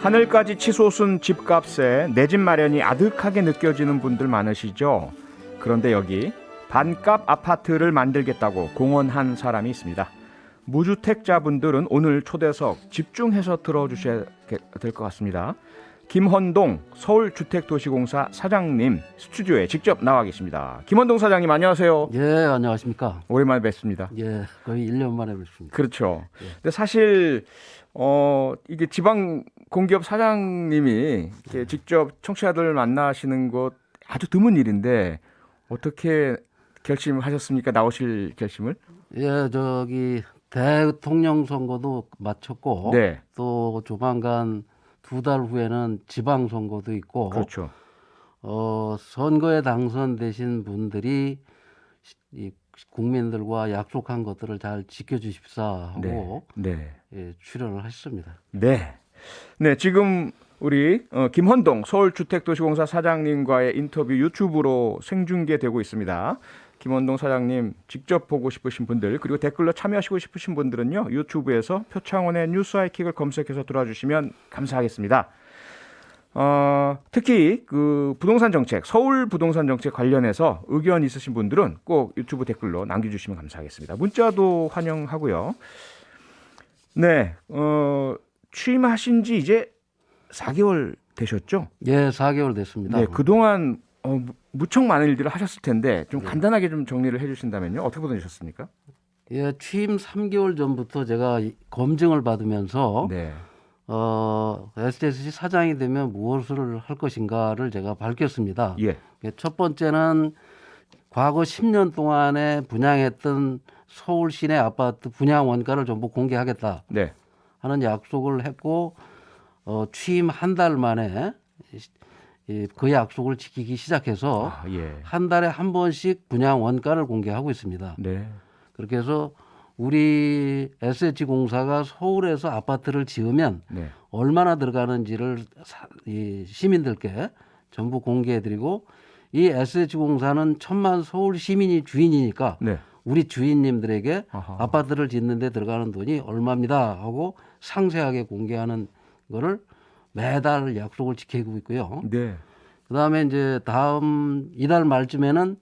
하늘까지 치솟은 집값에 내 집 마련이 아득하게 느껴지는 분들 많으시죠? 그런데 여기 반값 아파트를 만들겠다고 공언한 사람이 있습니다. 무주택자분들은 오늘 초대석 집중해서 들어주셔야 될 것 같습니다. 김헌동 서울주택도시공사 사장님 스튜디오에 직접 나와 계십니다. 김헌동 사장님 안녕하세요. 예, 안녕하십니까. 오랜만에 뵙습니다. 예, 거의 1년 만에 뵙습니다. 그렇죠. 예. 근데 사실 이게 지방 공기업 사장님이 이렇게 직접 청취자들을 만나시는 것 아주 드문 일인데 어떻게 결심하셨습니까? 나오실 결심을? 예, 대통령 선거도 마쳤고 네. 또 조만간 2달 후에는 지방 선거도 있고 그렇죠. 선거에 당선되신 분들이 이 국민들과 약속한 것들을 잘 지켜주십사 하고 네. 예, 출연을 했습니다. 네. 네, 지금 우리 김헌동 서울주택도시공사 사장님과의 인터뷰 유튜브로 생중계되고 있습니다. 김헌동 사장님 직접 보고 싶으신 분들 그리고 댓글로 참여하시고 싶으신 분들은요. 유튜브에서 표창원의 뉴스 하이킥을 검색해서 들어주시면 감사하겠습니다. 특히 그 부동산 정책, 서울 부동산 정책 관련해서 의견 있으신 분들은 꼭 유튜브 댓글로 남겨주시면 감사하겠습니다. 문자도 환영하고요. 네, 취임하신 지 이제 4개월 되셨죠? 예, 4개월 됐습니다. 네, 그동안 무척 많은 일들을 하셨을 텐데 좀 간단하게 좀 정리를 해주신다면요. 어떻게 보내셨습니까? 예, 취임 3개월 전부터 제가 검증을 받으면서 네, SSC 사장이 되면 무엇을 할 것인가를 제가 밝혔습니다. 예, 첫 번째는 과거 10년 동안에 분양했던 서울 시내 아파트 분양 원가를 전부 공개하겠다 네, 하는 약속을 했고 취임 한 달 만에 그 약속을 지키기 시작해서 예, 한 달에 한 번씩 분양 원가를 공개하고 있습니다. 네, 그렇게 해서 우리 SH공사가 서울에서 아파트를 지으면 네, 얼마나 들어가는지를 이 시민들께 전부 공개해드리고 이 SH공사는 천만 서울 시민이 주인이니까 네, 우리 주인님들에게 아하. 아파트를 짓는 데 들어가는 돈이 얼마입니다 하고 상세하게 공개하는 거를 매달 약속을 지키고 있고요. 네, 그다음에 이제 다음 이달 말쯤에는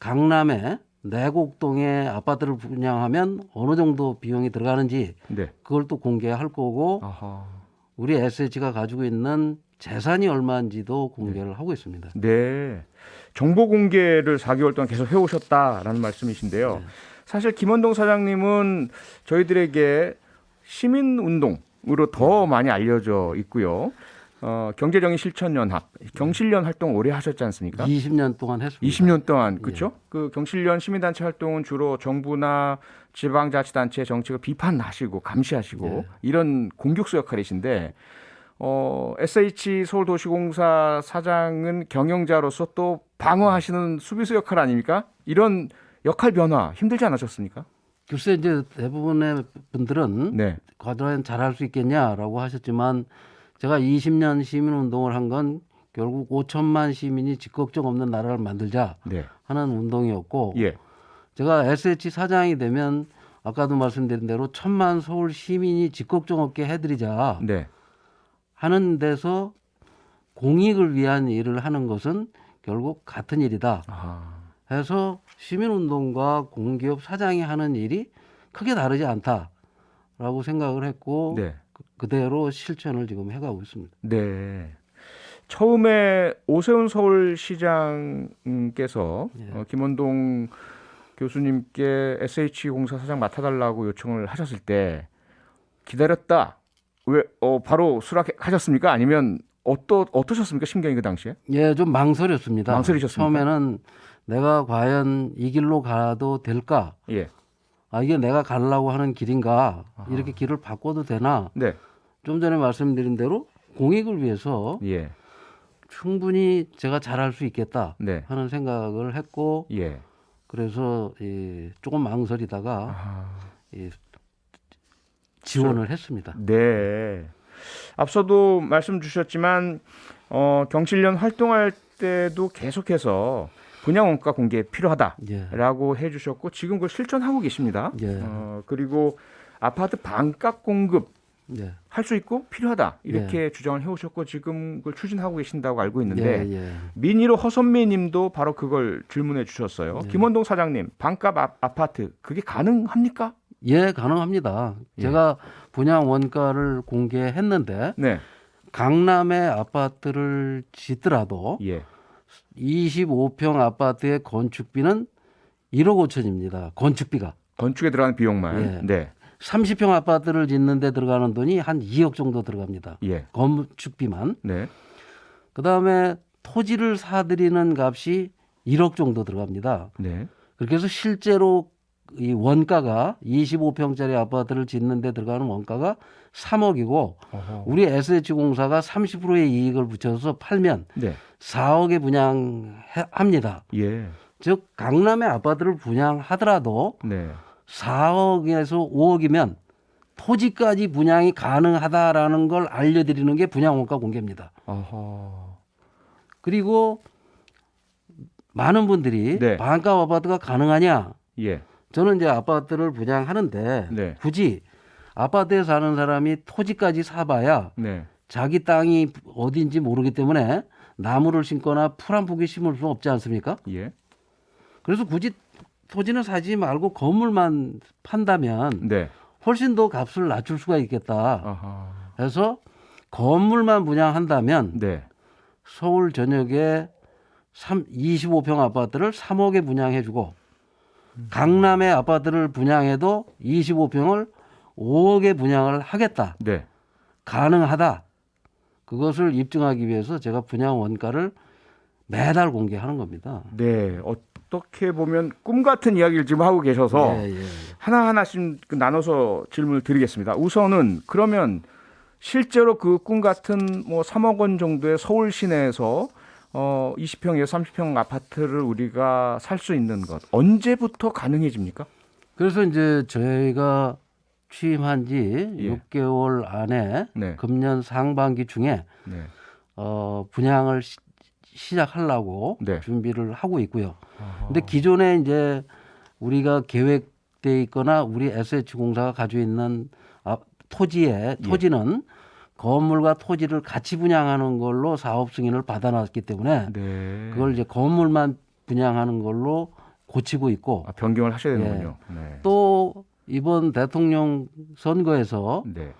강남에 내곡동에 아파트를 분양하면 어느 정도 비용이 들어가는지 네, 그걸 또 공개할 거고 아하. 우리 SH가 가지고 있는 재산이 얼마인지도 공개를 하고 있습니다. 네, 정보 공개를 4개월 동안 계속 해오셨다라는 말씀이신데요. 네. 사실 김헌동 사장님은 저희들에게 시민운동으로 더 많이 알려져 있고요. 경제정의 실천연합, 경실련 활동 오래 하셨지 않습니까? 20년 동안 했습니다. 20년 동안 그렇죠? 그 경실련 시민단체 활동은 주로 정부나 지방자치단체 정책을 비판하시고 감시하시고 네. 이런 공격수 역할이신데 SH 서울도시공사 사장은 경영자로서 또 방어하시는 수비수 역할 아닙니까? 이런 역할 변화 힘들지 않으셨습니까? 글쎄 이제 대부분의 분들은 네, 과연 잘할 수 있겠냐라고 하셨지만 제가 20년 시민운동을 한 건 결국 5천만 시민이 직걱정 없는 나라를 만들자 네, 하는 운동이었고 예, 제가 SH 사장이 되면 아까도 말씀드린 대로 천만 서울 시민이 직걱정 없게 해드리자 네, 하는 데서 공익을 위한 일을 하는 것은 결국 같은 일이다 아, 해서 시민운동과 공기업 사장이 하는 일이 크게 다르지 않다라고 생각을 했고 네, 그대로 실천을 지금 해가고 있습니다. 네. 처음에 오세훈 서울시장께서 김헌동 교수님께 SH공사 사장 맡아달라고 요청을 하셨을 때 기다렸다. 왜 바로 수락하셨습니까? 아니면 어떠셨습니까? 심경이 그 당시에? 예, 좀 망설였습니다. 망설이셨습니까? 처음에는 내가 과연 이 길로 가도 될까? 예. 이게 내가 가려고 하는 길인가? 이렇게 길을 바꿔도 되나? 네. 좀 전에 말씀드린 대로 공익을 위해서 예. 충분히 제가 잘할 수 있겠다 네. 하는 생각을 했고 예. 그래서 조금 망설이다가 지원을 했습니다. 네. 앞서도 말씀 주셨지만 경실련 활동할 때도 계속해서 분양 원가 공개 필요하다라고 해주셨고 지금 그걸 실천하고 계십니다. 예. 그리고 아파트 반값 공급 예. 할 수 있고 필요하다 이렇게 주장을 해오셨고 지금 그걸 추진하고 계신다고 알고 있는데 예, 예. 민희로 허선미님도 바로 그걸 질문해 주셨어요. 예. 김원동 사장님 반값 아파트 그게 가능합니까? 예, 가능합니다. 예. 제가 분양 원가를 공개했는데 네. 강남에 아파트를 짓더라도 예. 25평 아파트의 건축비는 1억 5천입니다. 건축비가. 건축에 들어가는 비용만. 예. 네. 30평 아파트를 짓는 데 들어가는 돈이 한 2억 정도 들어갑니다. 예. 건축비만. 네. 그다음에 토지를 사들이는 값이 1억 정도 들어갑니다. 네. 그렇게 해서 실제로 이 원가가 25평짜리 아파트를 짓는 데 들어가는 원가가 3억이고 우리 SH공사가 30%의 이익을 붙여서 팔면 네. 4억에 분양합니다. 예. 즉 강남의 아파트를 분양하더라도 네. 4억에서 5억이면 토지까지 분양이 가능하다라는 걸 알려드리는 게 분양원가 공개입니다. 어허. 그리고 많은 분들이 네. 반값 아파트가 가능하냐? 예. 저는 이제 아파트를 분양하는데 네. 굳이 아파트에 사는 사람이 토지까지 사봐야 네. 자기 땅이 어디인지 모르기 때문에 나무를 심거나 풀 한 포기 심을 수 없지 않습니까? 예. 그래서 굳이 토지는 사지 말고 건물만 판다면 네. 훨씬 더 값을 낮출 수가 있겠다. 아하. 그래서 건물만 분양한다면 네. 서울 전역에 25평 아파트를 3억에 분양해주고 강남의 아파트를 분양해도 25평을 5억에 분양을 하겠다. 네. 가능하다. 그것을 입증하기 위해서 제가 분양 원가를 매달 공개하는 겁니다. 네. 어떻게 보면 꿈 같은 이야기를 지금 하고 계셔서 예, 예. 하나하나씩 나눠서 질문을 드리겠습니다. 우선은 그러면 실제로 그 꿈 같은 뭐 3억 원 정도의 서울 시내에서 20평에서 30평 아파트를 우리가 살 수 있는 것 언제부터 가능해집니까? 그래서 이제 저희가 취임한 지 예. 6개월 안에 네. 금년 상반기 중에 네. 분양을 시작하려고 네. 준비를 하고 있고요. 아하. 근데 기존에 이제 우리가 계획돼 있거나 우리 SH공사가 가지고 있는 토지는 건물과 토지를 같이 분양하는 걸로 사업 승인을 받아놨기 때문에 네. 그걸 이제 건물만 분양하는 걸로 고치고 있고 변경을 하셔야 되는군요. 네. 또 이번 대통령 선거에서 네.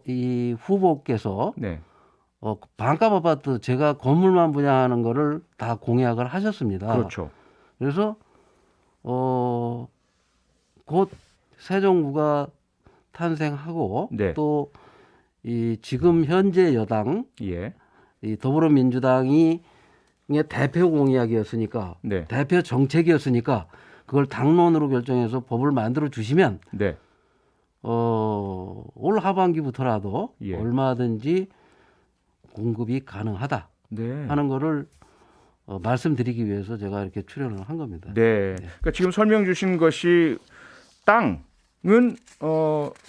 이 후보께서 네. 반값 아파트 제가 건물만 분양하는 거를 다 공약을 하셨습니다. 그렇죠. 그래서 곧 새 정부가 탄생하고 네. 또 이 지금 현재 여당 예. 이 더불어민주당이 대표 공약이었으니까 네. 대표 정책이었으니까 그걸 당론으로 결정해서 법을 만들어 주시면 네. 올 하반기부터라도 예. 얼마든지 공급이 가능하다 네. 하는 거를 말씀드리기 위해서 제가 이렇게 출연을 한 겁니다. 네. 그러니까 지금 설명 주신 것이 땅은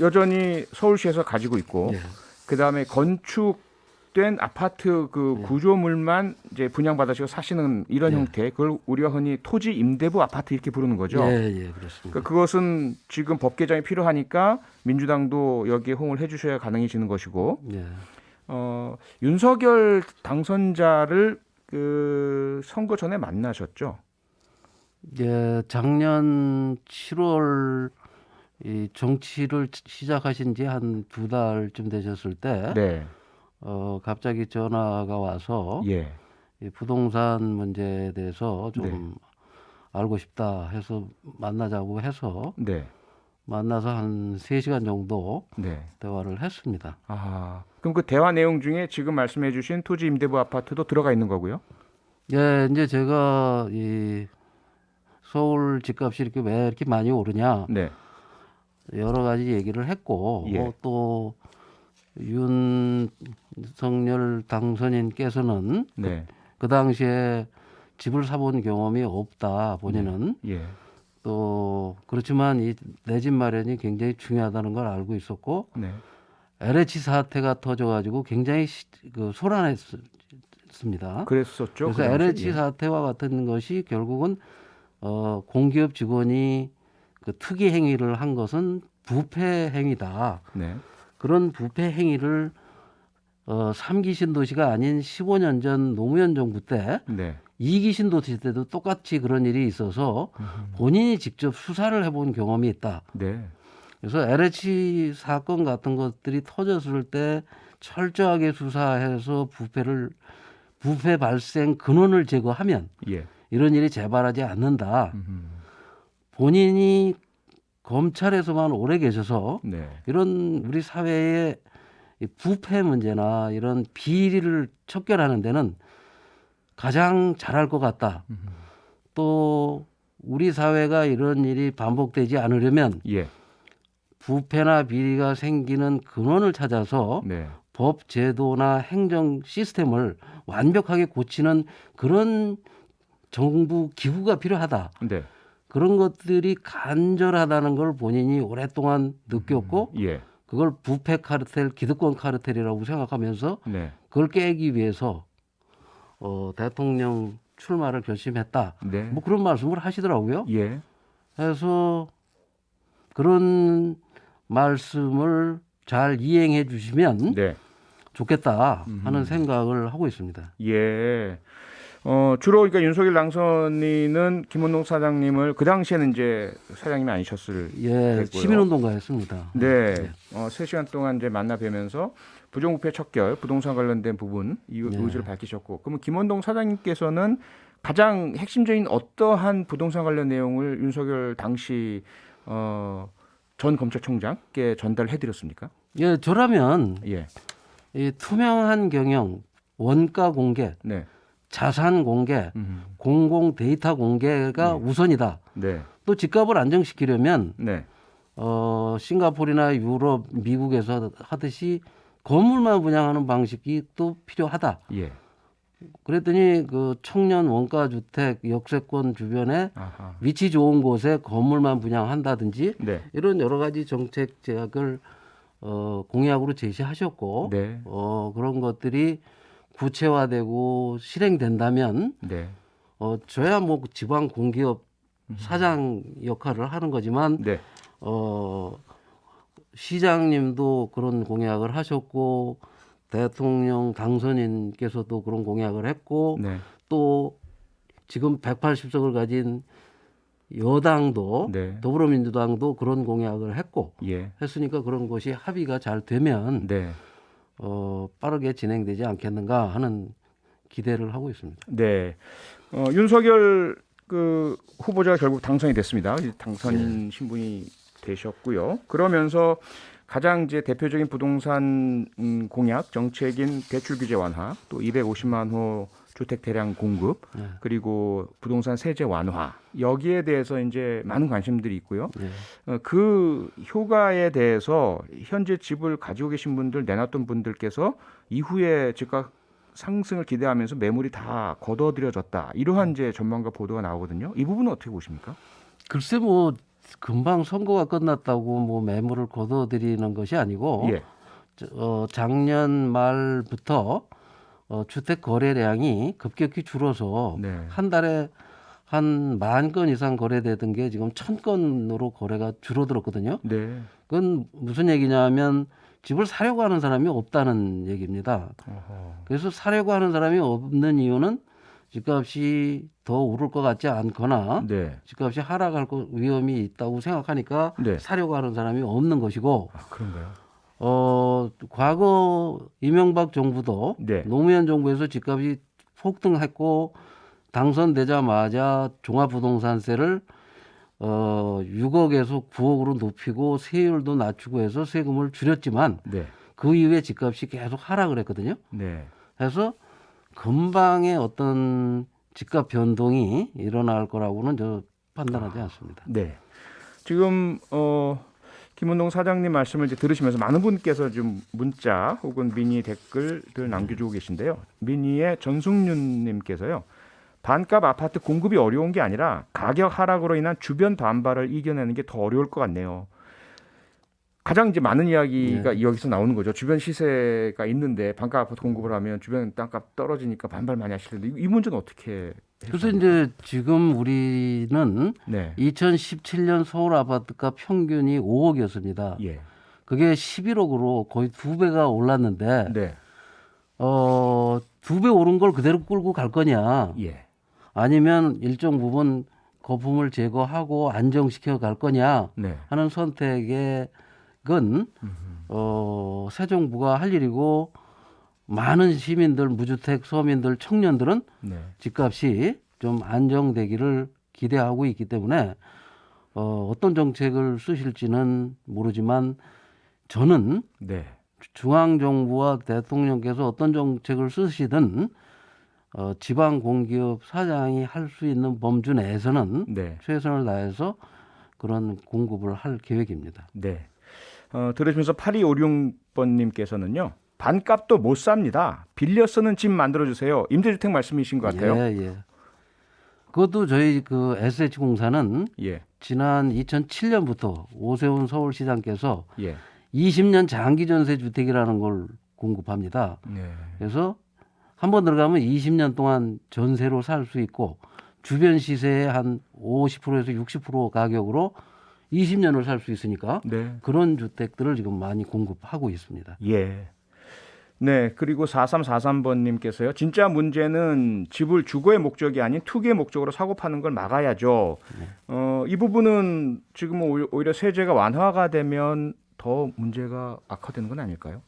여전히 서울시에서 가지고 있고 예. 그다음에 건축된 아파트 그 예. 구조물만 이제 분양받으시고 사시는 이런 예. 형태 그걸 우리가 흔히 토지 임대부 아파트 이렇게 부르는 거죠. 예, 예, 그렇습니다. 그러니까 그것은 지금 법 개정이 필요하니까 민주당도 여기에 호응을 해주셔야 가능해지는 것이고 예. 윤석열 당선자를 그 선거 전에 만나셨죠? 예, 작년 7월 이 정치를 시작하신 지 한 2달쯤 되셨을 때 네. 갑자기 전화가 와서 예. 이 부동산 문제에 대해서 좀 네. 알고 싶다 해서 만나자고 해서 네. 만나서 한 3시간 정도 네. 대화를 했습니다. 아, 그럼 그 대화 내용 중에 지금 말씀해주신 토지 임대부 아파트도 들어가 있는 거고요? 예, 이제 제가 이 서울 집값이 이렇게 왜 이렇게 많이 오르냐 네. 여러 가지 얘기를 했고 예. 또 윤석열 당선인께서는 네. 그 당시에 집을 사본 경험이 없다 본인은 예. 또 그렇지만 이 내 집 마련이 굉장히 중요하다는 걸 알고 있었고 네. LH 사태가 터져가지고 굉장히 소란했습니다. 그랬었죠. 그래서 그 당시에? LH 사태와 같은 것이 결국은 공기업 직원이 그 특이 행위를 한 것은 부패 행위다. 네. 그런 부패 행위를 3기 신도시가 아닌 15년 전 노무현 정부 때 네. 2기 신도시 때도 똑같이 그런 일이 있어서 본인이 직접 수사를 해본 경험이 있다. 네. 그래서 LH 사건 같은 것들이 터졌을 때 철저하게 수사해서 부패 발생 근원을 제거하면 예. 이런 일이 재발하지 않는다. 본인이 검찰에서만 오래 계셔서 네. 이런 우리 사회의 이 부패 문제나 이런 비리를 척결하는 데는 가장 잘할 것 같다. 또 우리 사회가 이런 일이 반복되지 않으려면 예. 부패나 비리가 생기는 근원을 찾아서 네. 법 제도나 행정 시스템을 완벽하게 고치는 그런 정부 기구가 필요하다. 네. 그런 것들이 간절하다는 걸 본인이 오랫동안 느꼈고 예. 그걸 부패 카르텔, 기득권 카르텔이라고 생각하면서 네. 그걸 깨기 위해서 대통령 출마를 결심했다. 네. 뭐 그런 말씀을 하시더라고요. 예. 그래서 그런 말씀을 잘 이행해 주시면 네. 좋겠다 하는 생각을 하고 있습니다. 예. 주로 그러니까 윤석열 당선인은 김원동 사장님을 그 당시에는 이제 사장님이 아니셨을 예, 테고요. 시민운동가였습니다. 네. 3시간 동안 이제 만나 뵈면서 부정부패 척결, 부동산 관련된 부분 이 네. 의지를 밝히셨고, 그러면 김원동 사장님께서는 가장 핵심적인 어떠한 부동산 관련 내용을 윤석열 당시 전 검찰총장께 전달해 드렸습니까? 예, 저라면 예. 이 투명한 경영, 원가 공개, 네. 자산 공개, 공공 데이터 공개가 우선이다. 네. 또 집값을 안정시키려면 네. 싱가포르나 유럽, 미국에서 하듯이 건물만 분양하는 방식이 또 필요하다. 예. 그랬더니 그 청년 원가 주택 역세권 주변에 아하. 위치 좋은 곳에 건물만 분양한다든지 네. 이런 여러 가지 정책 제약을 공약으로 제시하셨고 네. 그런 것들이 구체화되고 실행된다면 네. 저야 뭐 지방 공기업 사장 역할을 하는 거지만 네. 시장님도 그런 공약을 하셨고 대통령 당선인께서도 그런 공약을 했고 네. 또 지금 180석을 가진 여당도 네. 더불어민주당도 그런 공약을 했고 예. 했으니까 그런 것이 합의가 잘 되면 네. 빠르게 진행되지 않겠는가 하는 기대를 하고 있습니다. 네. 윤석열 그 후보자가 결국 당선이 됐습니다. 당선 신분이 되셨고요. 그러면서 가장 이제 대표적인 부동산 공약 정책인 대출 규제 완화, 또 250만 호 주택 대량 공급, 그리고 부동산 세제 완화 여기에 대해서 이제 많은 관심들이 있고요. 그 효과에 대해서 현재 집을 가지고 계신 분들, 내놨던 분들께서 이후에 집값 상승을 기대하면서 매물이 다 걷어들여졌다. 이러한 이제 전망과 보도가 나오거든요. 이 부분은 어떻게 보십니까? 글쎄 뭐 금방 선거가 끝났다고 뭐 매물을 걷어들이는 것이 아니고 예. 작년 말부터 주택 거래량이 급격히 줄어서 네. 한 달에 한 10,000건 이상 거래되던 게 지금 1,000건으로 거래가 줄어들었거든요. 네. 그건 무슨 얘기냐면 집을 사려고 하는 사람이 없다는 얘기입니다. 어허. 그래서 사려고 하는 사람이 없는 이유는 집값이 더 오를 것 같지 않거나 네. 집값이 하락할 위험이 있다고 생각하니까 네. 사려고 하는 사람이 없는 것이고 아, 그런가요? 과거 이명박 정부도 네. 노무현 정부에서 집값이 폭등했고 당선되자마자 종합부동산세를 6억에서 9억으로 높이고 세율도 낮추고 해서 세금을 줄였지만 네. 그 이후에 집값이 계속 하락을 했거든요. 네. 그래서 금방의 어떤 집값 변동이 일어날 거라고는 저 판단하지 않습니다. 네. 지금 김원동 사장님 말씀을 이제 들으시면서 많은 분께서 좀 문자 혹은 미니 댓글들 남겨주고 계신데요. 미니의 전승윤님께서요. 반값 아파트 공급이 어려운 게 아니라 가격 하락으로 인한 주변 반발을 이겨내는 게 더 어려울 것 같네요. 가장 이제 많은 이야기가 여기서 나오는 거죠. 주변 시세가 있는데 반값 아파트 공급을 하면 주변 땅값 떨어지니까 반발 많이 하실 텐데 이 문제는 어떻게 그래서 이제 지금 우리는 네. 2017년 서울 아파트가 평균이 5억이었습니다. 예. 그게 11억으로 거의 2배가 올랐는데 네. 2배 오른 걸 그대로 끌고 갈 거냐 예. 아니면 일정 부분 거품을 제거하고 안정시켜 갈 거냐 네. 하는 선택은 새 정부가 할 일이고 많은 시민들, 무주택 서민들, 청년들은 네. 집값이 좀 안정되기를 기대하고 있기 때문에 어떤 정책을 쓰실지는 모르지만 저는 네. 중앙정부와 대통령께서 어떤 정책을 쓰시든 지방 공기업 사장이 할 수 있는 범주 내에서는 네. 최선을 다해서 그런 공급을 할 계획입니다. 네. 들으시면서 8256번님께서는요. 반값도 못 삽니다. 빌려 쓰는 집 만들어주세요. 임대주택 말씀이신 것 같아요. 예, 예. 그것도 저희 그 SH공사는 예. 지난 2007년부터 오세훈 서울시장께서 예. 20년 장기 전세 주택이라는 걸 공급합니다. 네. 그래서 한번 들어가면 20년 동안 전세로 살 수 있고 주변 시세의 한 50%에서 60% 가격으로 20년을 살 수 있으니까 네. 그런 주택들을 지금 많이 공급하고 있습니다. 예. 네. 그리고 4343번님께서요. 진짜 문제는 집을 주거의 목적이 아닌 투기의 목적으로 사고 파는 걸 막아야죠. 이 부분은 지금 오히려 세제가 완화가 되면 더 문제가 악화되는 건 아닐까요?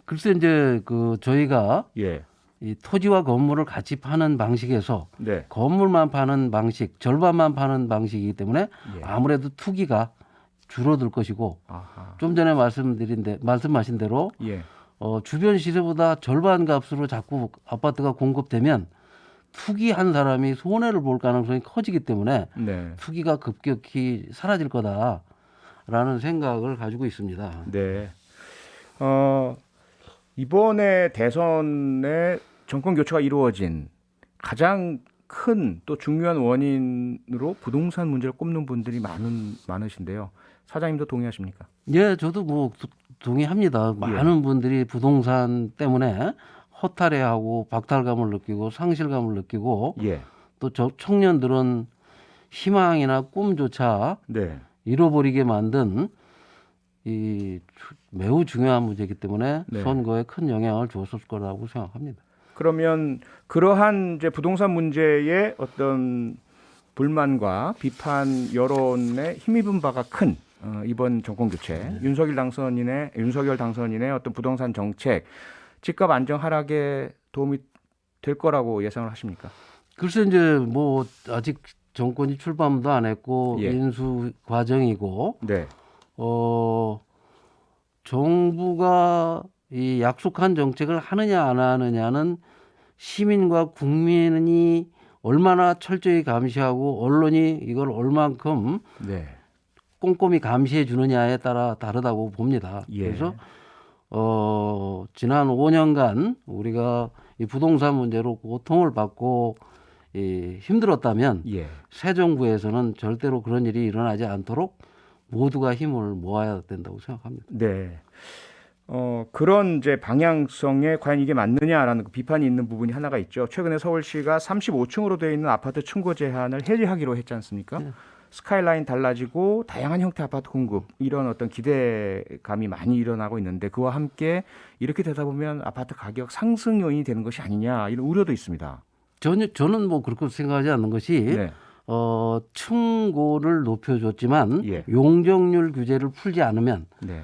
글쎄 이제 그 저희가 예. 이 토지와 건물을 같이 파는 방식에서 네. 건물만 파는 방식, 절반만 파는 방식이기 때문에 예. 아무래도 투기가 줄어들 것이고 아하. 좀 전에 말씀하신 대로 예. 주변 시세보다 절반 값으로 자꾸 아파트가 공급되면 투기한 사람이 손해를 볼 가능성이 커지기 때문에 네. 투기가 급격히 사라질 거다라는 생각을 가지고 있습니다. 네. 이번에 대선에 정권 교체가 이루어진 가장 큰 또 중요한 원인으로 부동산 문제를 꼽는 분들이 많으신데요. 사장님도 동의하십니까? 예, 저도 뭐 동의합니다. 많은 분들이 부동산 때문에 허탈해하고 박탈감을 느끼고 상실감을 느끼고 예. 또 청년들은 희망이나 꿈조차 네. 잃어버리게 만든 이 매우 중요한 문제이기 때문에 네. 선거에 큰 영향을 줬을 거라고 생각합니다. 그러면 그러한 이제 부동산 문제의 어떤 불만과 비판 여론에 힘입은 바가 큰 이번 정권 교체 윤석열 당선인의 어떤 부동산 정책 집값 안정 하락에 도움이 될 거라고 예상을 하십니까? 글쎄 이제 뭐 아직 정권이 출범도 안 했고 예. 인수 과정이고 네. 정부가 이 약속한 정책을 하느냐 안 하느냐는 시민과 국민이 얼마나 철저히 감시하고 언론이 이걸 얼만큼 네. 꼼꼼히 감시해 주느냐에 따라 다르다고 봅니다. 예. 그래서 지난 5년간 우리가 이 부동산 문제로 고통을 받고 힘들었다면 예. 새 정부에서는 절대로 그런 일이 일어나지 않도록 모두가 힘을 모아야 된다고 생각합니다. 네. 그런 이제 방향성에 과연 이게 맞느냐라는 그 비판이 있는 부분이 하나가 있죠. 최근에 서울시가 35층으로 되어 있는 아파트 층고 제한을 해제하기로 했지 않습니까? 네. 스카이라인 달라지고 다양한 형태 아파트 공급 이런 어떤 기대감이 많이 일어나고 있는데 그와 함께 이렇게 되다 보면 아파트 가격 상승 요인이 되는 것이 아니냐 이런 우려도 있습니다. 저는 뭐 그렇게 생각하지 않는 것이 네. 층고를 높여줬지만 예. 용적률 규제를 풀지 않으면 네.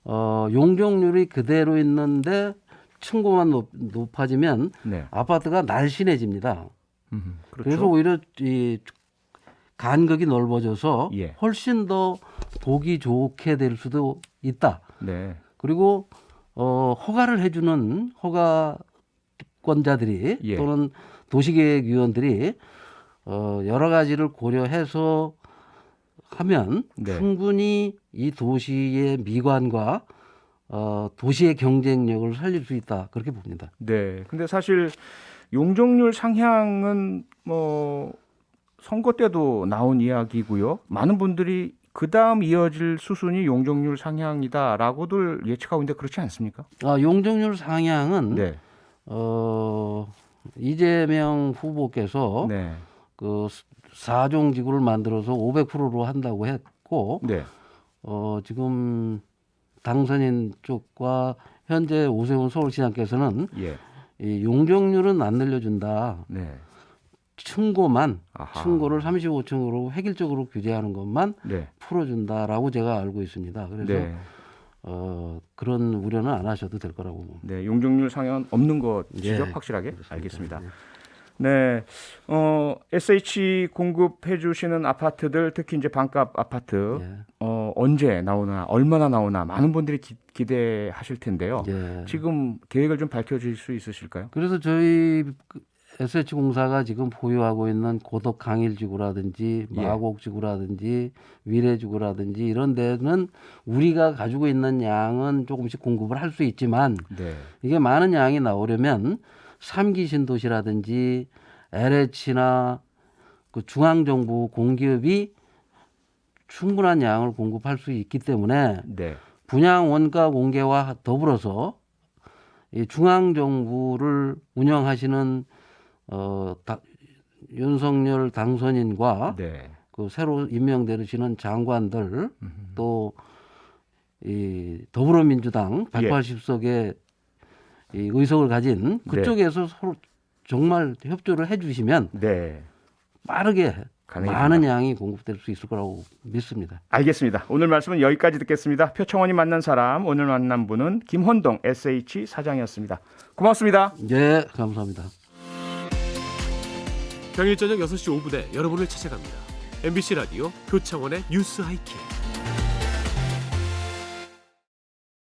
용적률이 그대로 있는데 층고만 높아지면 네. 아파트가 날씬해집니다. 그렇죠. 그래서 오히려 이 간격이 넓어져서 예. 훨씬 더 보기 좋게 될 수도 있다. 네. 그리고 허가를 해주는 허가권자들이 예. 또는 도시계획위원들이 여러 가지를 고려해서 하면 네. 충분히 이 도시의 미관과 도시의 경쟁력을 살릴 수 있다 그렇게 봅니다. 네. 근데 사실 용적률 상향은 뭐 선거 때도 나온 이야기고요. 많은 분들이 그 다음 이어질 수순이 용적률 상향이다라고들 예측하고 있는데 그렇지 않습니까? 용적률 상향은 네. 이재명 후보께서 네. 그 4종 지구를 만들어서 500%로 한다고 했고 네. 지금 당선인 쪽과 현재 오세훈 서울시장께서는 예. 이 용적률은 안 늘려준다. 네. 층고만 아하. 층고를 35층으로 획일적으로 규제하는 것만 네. 풀어준다라고 제가 알고 있습니다. 그래서 네. 그런 우려는 안 하셔도 될 거라고 봅니다. 네. 용적률 상향 없는 것이죠? 예, 확실하게? 그렇습니다. 알겠습니다. 예. 네. SH 공급해 주시는 아파트들 특히 이제 반값 아파트 예. 언제 나오나 얼마나 나오나 많은 분들이 기대하실 텐데요. 예. 지금 계획을 좀 밝혀 주실 수 있으실까요? 그래서 저희 SH공사가 지금 보유하고 있는 고덕 강일지구라든지 예. 마곡지구라든지 위례지구라든지 이런 데는 우리가 가지고 있는 양은 조금씩 공급을 할 수 있지만 네. 이게 많은 양이 나오려면 3기 신도시라든지 LH나 그 중앙정부 공기업이 충분한 양을 공급할 수 있기 때문에 네. 분양 원가 공개와 더불어서 이 중앙정부를 운영하시는 윤석열 당선인과 네. 그 새로 임명되시는 장관들 또 이 더불어민주당 180석의 이 의석을 가진 그쪽에서 서로 정말 협조를 해주시면 네. 빠르게 가능해집니다. 많은 양이 공급될 수 있을 거라고 믿습니다. 알겠습니다. 오늘 말씀은 여기까지 듣겠습니다. 표창원이 만난 사람 오늘 만난 분은 김헌동 SH 사장이었습니다. 고맙습니다. 네, 감사합니다. 평일 저녁 6시 5분에 여러분을 찾아갑니다. MBC 라디오 표창원의 뉴스 하이킥.